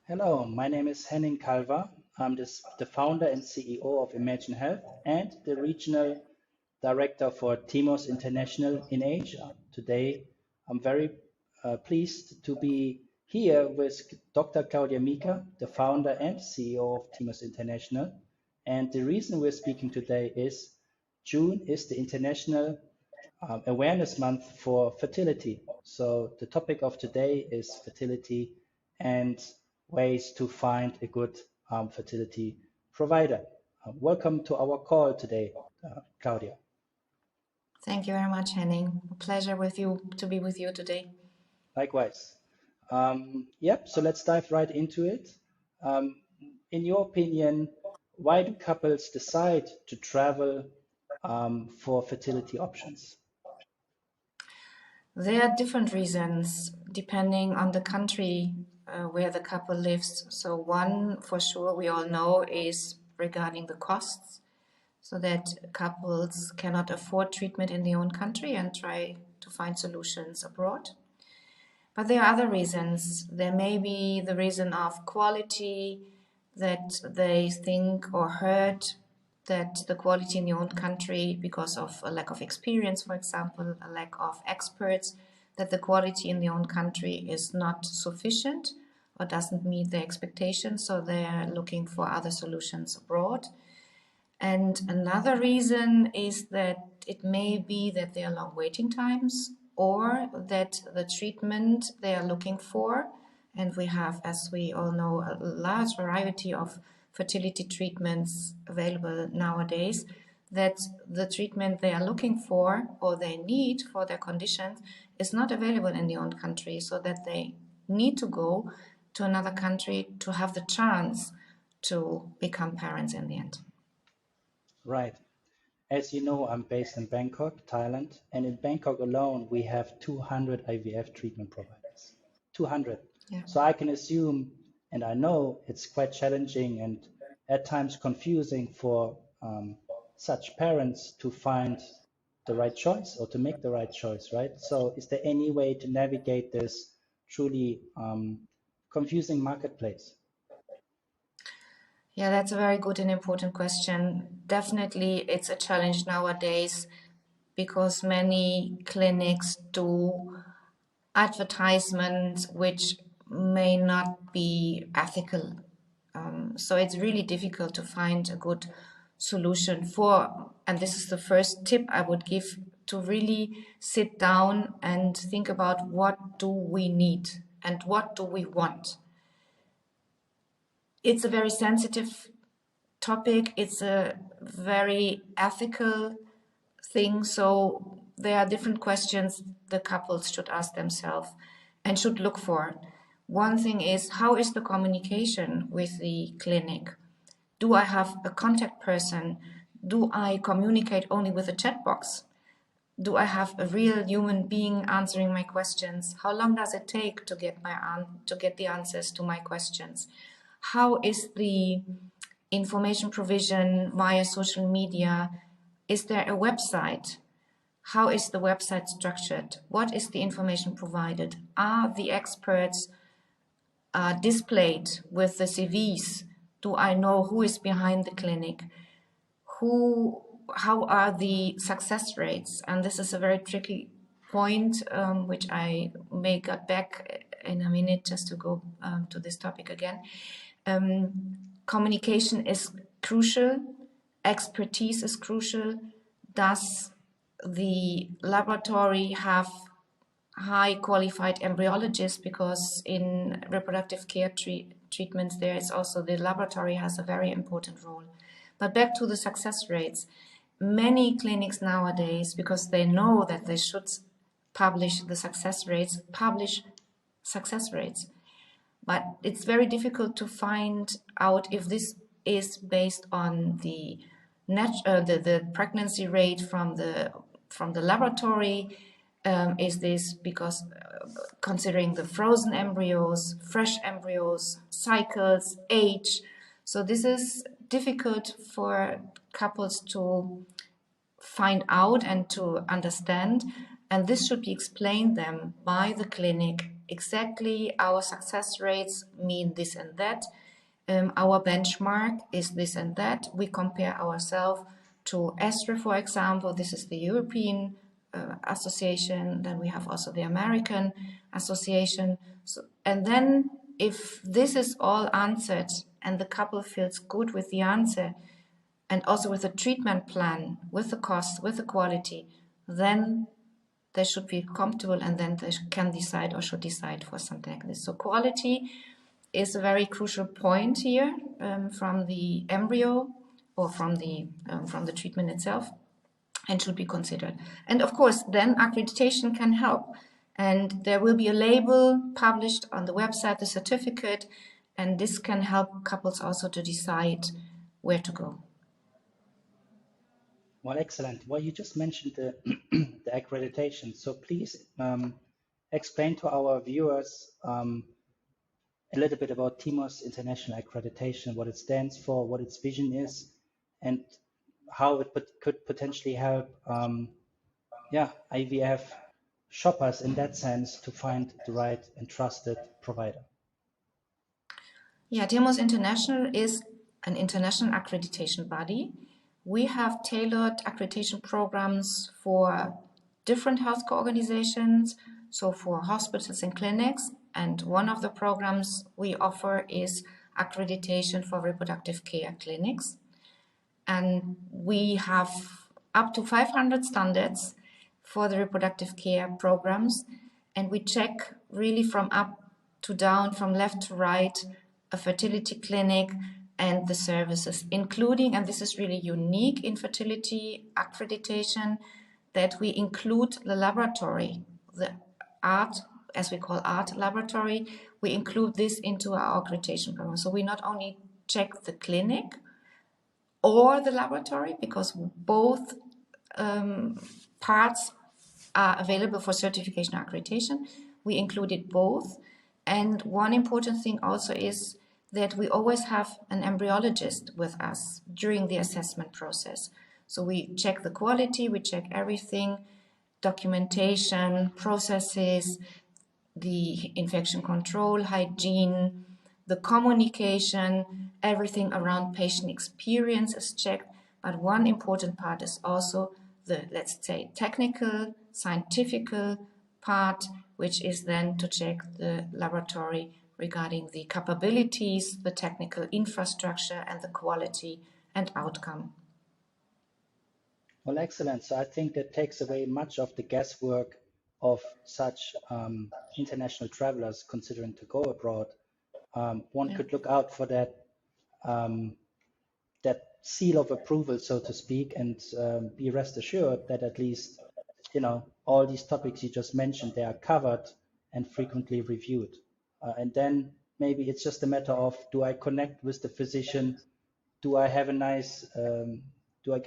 Hello, my name is Henning Kalwa. I'm the founder and CEO of Imagine Health and the regional director for Temos International in Asia. Today, I'm very pleased to be here with Dr. Claudia Mika, the founder and CEO of Temos International. And the reason we're speaking today is June is the International Awareness Month for Fertility. So the topic of today is fertility and ways to find a good fertility provider. Welcome to our call today, Claudia. Thank you very much, Henning. A pleasure to be with you today. Likewise. So let's dive right into it. In your opinion, why do couples decide to travel for fertility options? There are different reasons depending on the country where the couple lives. So one for sure we all know is regarding the costs, so that couples cannot afford treatment in their own country and try to find solutions abroad. But there are other reasons. There may be the reason of quality, that they think or heard that the quality in their own country, because of a lack of experience, for example, a lack of experts, that the quality in their own country is not sufficient or doesn't meet their expectations, so they're looking for other solutions abroad. And another reason is that it may be that there are long waiting times, or that the treatment they are looking for, and we have, as we all know, a large variety of fertility treatments available nowadays, that the treatment they are looking for or they need for their conditions is not available in their own country, so that they need to go to another country to have the chance to become parents in the end. Right. As you know, I'm based in Bangkok, Thailand, and in Bangkok alone, we have 200 IVF treatment providers. 200. Yeah. So I can assume, and I know it's quite challenging and at times confusing for such parents to find the right choice or to make the right choice, right? So is there any way to navigate this truly confusing marketplace? Yeah, that's a very good and important question. Definitely, it's a challenge nowadays because many clinics do advertisements which may not be ethical. So it's really difficult to find a good solution for, and this is the first tip I would give, to really sit down and think about what do we need and what do we want. It's a very sensitive topic. It's a very ethical thing. So there are different questions the couples should ask themselves and should look for. One thing is, how is the communication with the clinic? Do I have a contact person? Do I communicate only with a chat box? Do I have a real human being answering my questions? How long does it take to get the answers to my questions? How is the information provision via social media? Is there a website? How is the website structured? What is the information provided? Are the experts displayed with the CVs? Do I know who is behind the clinic? How are the success rates? And this is a very tricky point, which I may get back in a minute just to go to this topic again. Communication is crucial. Expertise is crucial. Does the laboratory have high qualified embryologists? Because in reproductive care treatments, there is also the laboratory has a very important role. But back to the success rates. Many clinics nowadays, because they know that they should publish the success rates, publish success rates. But it's very difficult to find out if this is based on the pregnancy rate from the laboratory. Is this because considering the frozen embryos, fresh embryos, cycles, age? So this is difficult for couples to find out and to understand, and this should be explained them by the clinic exactly our success rates mean this and that. Our benchmark is this and that. We compare ourselves to ESTRA, for example. This is the European association. Then we have also the American association. So, and then if this is all answered and the couple feels good with the answer and also with the treatment plan, with the cost, with the quality, then they should be comfortable and then they can decide or should decide for something like this. So quality is a very crucial point here from the embryo or from the treatment itself, and should be considered. And of course, then accreditation can help. And there will be a label published on the website, the certificate, and this can help couples also to decide where to go. Well, excellent. Well, you just mentioned the, the accreditation. So please explain to our viewers a little bit about Temos International Accreditation, what it stands for, what its vision is, and how it could potentially help IVF shoppers in that sense to find the right and trusted provider. Yeah, Temos International is an international accreditation body. We have tailored accreditation programs for different healthcare organizations, so for hospitals and clinics. And one of the programs we offer is accreditation for reproductive care clinics. And we have up to 500 standards for the reproductive care programs. And we check really from up to down, from left to right, a fertility clinic and the services, including, and this is really unique in fertility accreditation, that we include the laboratory, the art, as we call art laboratory, we include this into our accreditation program. So we not only check the clinic or the laboratory, because both parts are available for certification or accreditation. We included both. And one important thing also is that we always have an embryologist with us during the assessment process. So we check the quality, we check everything, documentation, processes, the infection control, hygiene, the communication, everything around patient experience is checked. But one important part is also the, let's say, technical, scientific part, which is then to check the laboratory regarding the capabilities, the technical infrastructure, and the quality and outcome. Well, excellent. So I think that takes away much of the guesswork of such international travelers considering to go abroad. One could look out for that that seal of approval, so to speak, and be rest assured that at least, you know, all these topics you just mentioned, they are covered and frequently reviewed. And then maybe it's just a matter of, do I connect with the physician? Do I have a nice, do I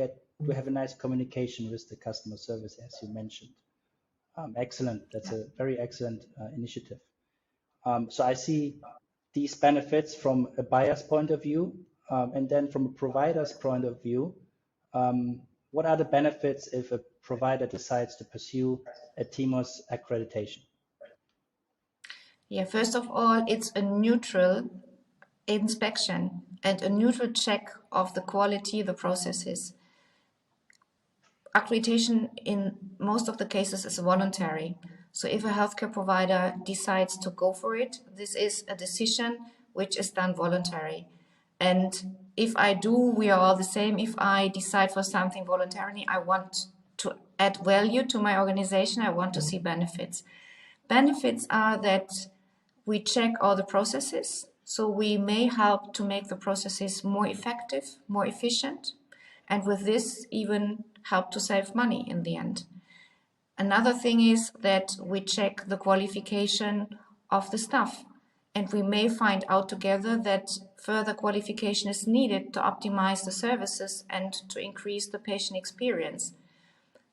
have a nice communication with the customer service, as you mentioned? Excellent. That's a very excellent initiative. So I see these benefits from a buyer's point of view, and then from a provider's point of view. What are the benefits if a provider decides to pursue a Temos accreditation? Yeah, first of all, it's a neutral inspection and a neutral check of the quality, the processes. Accreditation in most of the cases is voluntary. So if a healthcare provider decides to go for it, this is a decision which is done voluntary. And if I do, we are all the same. If I decide for something voluntarily, I want to add value to my organization. I want to see benefits. Benefits are that we check all the processes. So we may help to make the processes more effective, more efficient, and with this even help to save money in the end. Another thing is that we check the qualification of the staff, and we may find out together that further qualification is needed to optimize the services and to increase the patient experience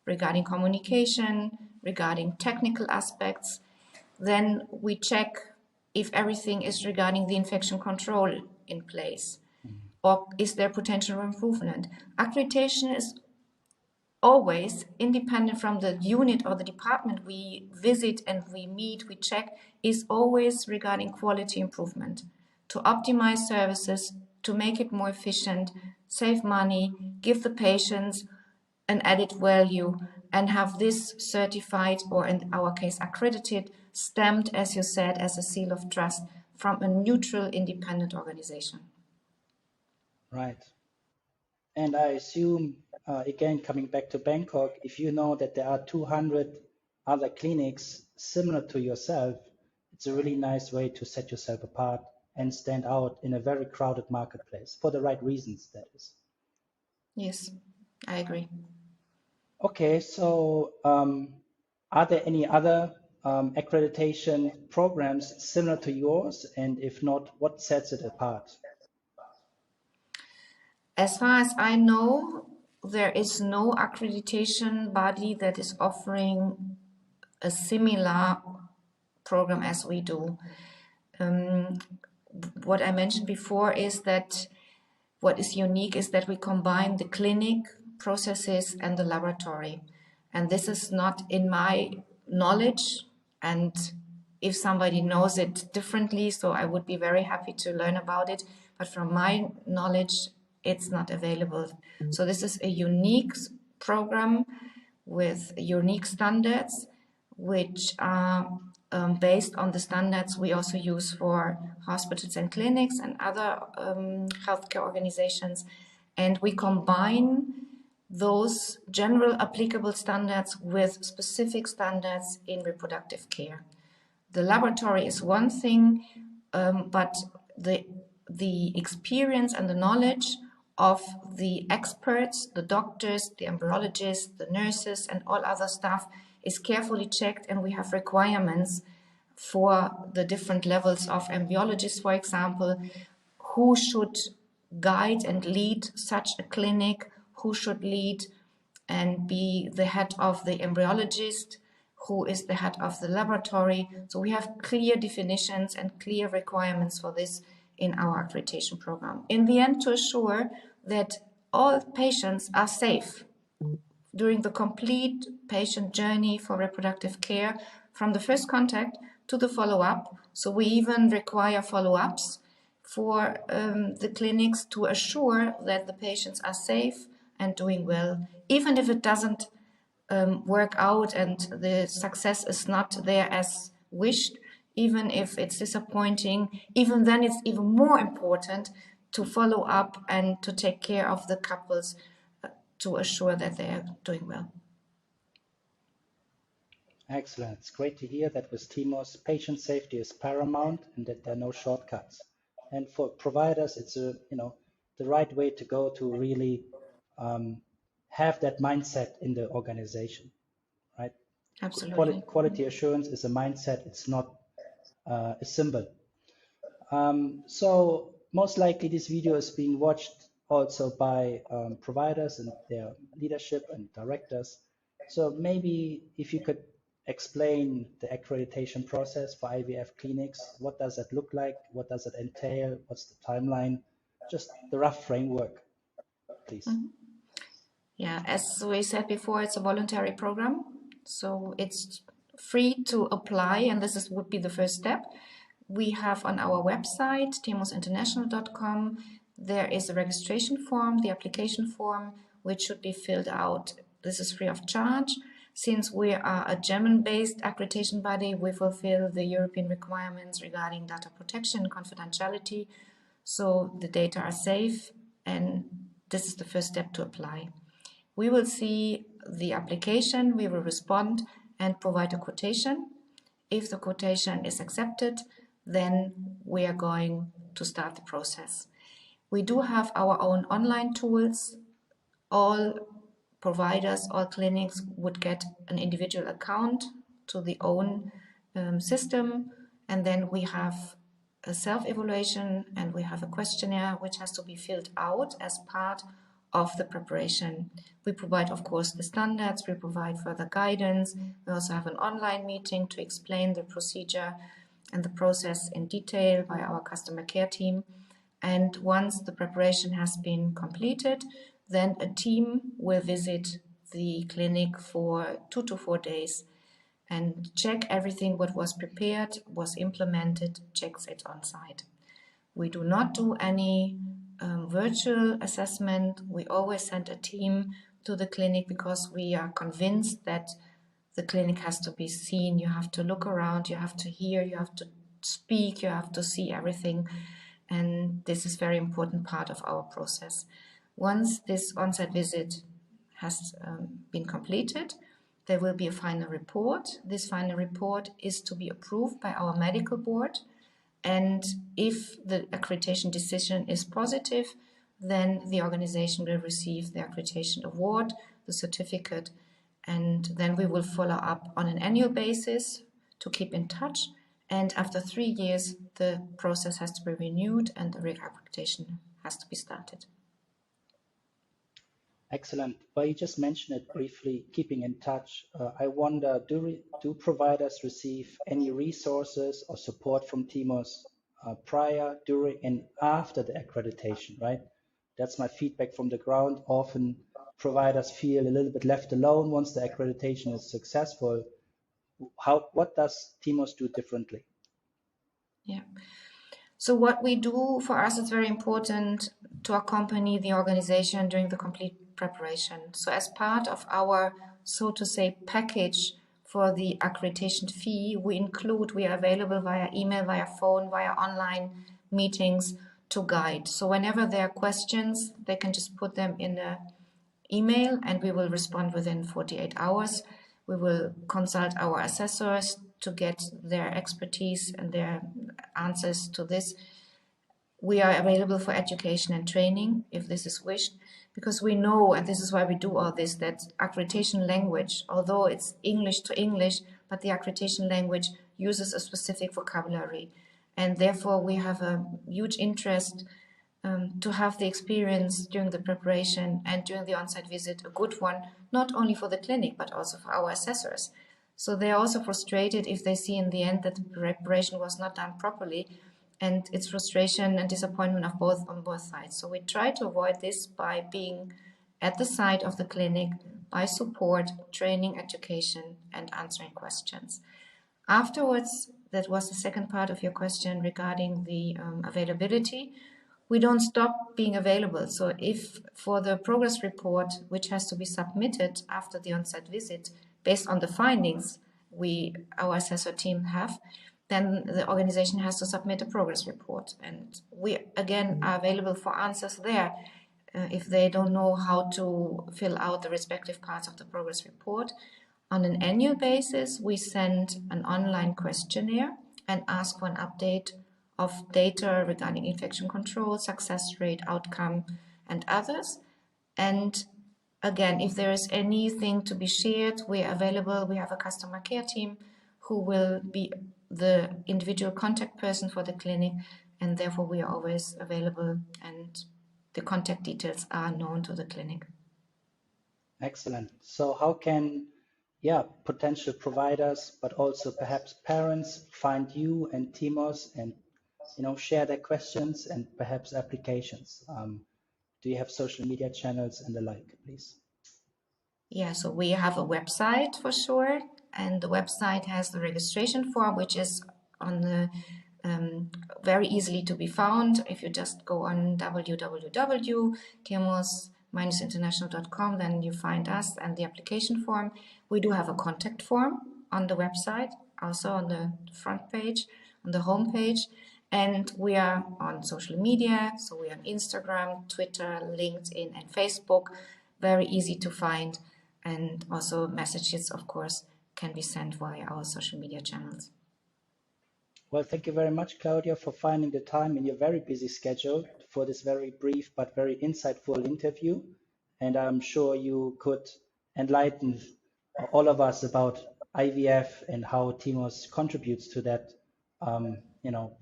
regarding communication, regarding technical aspects. Then we check if everything is regarding the infection control in place, or is there potential improvement. Accreditation is always, independent from the unit or the department we visit and we meet, we check, is always regarding quality improvement, to optimize services, to make it more efficient, save money, give the patients an added value, and have this certified, or in our case accredited, stamped, as you said, as a seal of trust from a neutral independent organization. Right. And I assume, again, coming back to Bangkok, if you know that there are 200 other clinics similar to yourself, it's a really nice way to set yourself apart and stand out in a very crowded marketplace for the right reasons, that is. Yes, I agree. Okay, so are there any other accreditation programs similar to yours? And if not, what sets it apart? As far as I know, there is no accreditation body that is offering a similar program as we do. What I mentioned before is that what is unique is that we combine the clinic processes and the laboratory. And this is not in my knowledge. And if somebody knows it differently, so I would be very happy to learn about it. But from my knowledge, it's not available. So this is a unique program with unique standards, which are based on the standards we also use for hospitals and clinics and other healthcare organizations. And we combine those general applicable standards with specific standards in reproductive care. The laboratory is one thing, but the experience and the knowledge of the experts, the doctors, the embryologists, the nurses, and all other staff is carefully checked, and we have requirements for the different levels of embryologists, for example, who should guide and lead such a clinic, who should lead and be the head of the embryologist, who is the head of the laboratory. So we have clear definitions and clear requirements for this in our accreditation program. In the end, to assure that all patients are safe during the complete patient journey for reproductive care, from the first contact to the follow-up. So we even require follow-ups for the clinics to assure that the patients are safe and doing well, even if it doesn't work out and the success is not there as wished, even if it's disappointing. Even then, it's even more important to follow up and to take care of the couples to assure that they are doing well. Excellent. It's great to hear that with Temos, patient safety is paramount and that there are no shortcuts. And for providers, it's the right way to go to really have that mindset in the organization, right? Absolutely. Quality assurance is a mindset. It's not a symbol. So most likely this video is being watched also by providers and their leadership and directors. So maybe if you could explain the accreditation process for IVF clinics, what does that look like? What does it entail? What's the timeline? Just the rough framework, please. Yeah, as we said before, it's a voluntary program. So it's free to apply, and this would be the first step. We have on our website, temosinternational.com, there is a registration form, the application form, which should be filled out. This is free of charge. Since we are a German-based accreditation body, we fulfill the European requirements regarding data protection and confidentiality. So the data are safe, and this is the first step to apply. We will see the application, we will respond and provide a quotation. If the quotation is accepted, then we are going to start the process. We do have our own online tools. All providers, all clinics would get an individual account to the own system, and then we have a self-evaluation and we have a questionnaire which has to be filled out as part of the preparation. We provide, of course, the standards, we provide further guidance. We also have an online meeting to explain the procedure and the process in detail by our customer care team. And once the preparation has been completed, then a team will visit the clinic for 2 to 4 days and check everything what was prepared, was implemented, checks it on site. We do not do any virtual assessment. We always send a team to the clinic because we are convinced that the clinic has to be seen. You have to look around, you have to hear, you have to speak, you have to see everything. And this is a very important part of our process. Once this on-site visit has been completed, there will be a final report. This final report is to be approved by our medical board. And if the accreditation decision is positive, then the organization will receive the accreditation award, the certificate, and then we will follow up on an annual basis to keep in touch. And after 3 years, the process has to be renewed and the reaccreditation has to be started. Excellent. Well, you just mentioned it briefly, keeping in touch. I wonder, do providers receive any resources or support from Temos prior, during, and after the accreditation, right? That's my feedback from the ground. Often providers feel a little bit left alone once the accreditation is successful. What does Temos do differently? Yeah. So what we do, for us, it's very important to accompany the organization during the complete preparation. So as part of our, so to say, package for the accreditation fee, we are available via email, via phone, via online meetings to guide. So whenever there are questions, they can just put them in an email and we will respond within 48 hours. We will consult our assessors to get their expertise and their answers to this. We are available for education and training if this is wished, because we know, and this is why we do all this, that accreditation language, although it's English to English, but the accreditation language uses a specific vocabulary. And therefore we have a huge interest to have the experience during the preparation and during the on-site visit, a good one, not only for the clinic, but also for our assessors. So they are also frustrated if they see in the end that the preparation was not done properly, and it's frustration and disappointment on both sides. So we try to avoid this by being at the site of the clinic, by support, training, education, and answering questions. Afterwards, that was the second part of your question regarding the availability. We don't stop being available. So if for the progress report, which has to be submitted after the on-site visit, based on the findings our assessor team have, then the organization has to submit a progress report. And we, again, are available for answers there. If they don't know how to fill out the respective parts of the progress report. On an annual basis, we send an online questionnaire and ask for an update of data regarding infection control, success rate, outcome, and others. And again, if there is anything to be shared, we are available. We have a customer care team who will be the individual contact person for the clinic, and therefore we are always available and the contact details are known to the clinic. Excellent. So how can potential providers, but also perhaps parents, find you and Temos and share their questions and perhaps applications? Do you have social media channels and the like, please? Yeah, so we have a website for sure, and the website has the registration form, which is on the very easily to be found. If you just go on www.temos-international.com, then you find us and the application form. We do have a contact form on the website, also on the front page, on the home page. And we are on social media, so we are on Instagram, Twitter, LinkedIn, and Facebook. Very easy to find. And also messages, of course, can be sent via our social media channels. Well, thank you very much, Claudia, for finding the time in your very busy schedule for this very brief but very insightful interview. And I'm sure you could enlighten all of us about IVF and how Temos contributes to that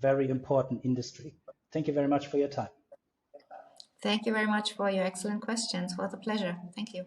very important industry. Thank you very much for your time. Thank you very much for your excellent questions. It was a pleasure. Thank you.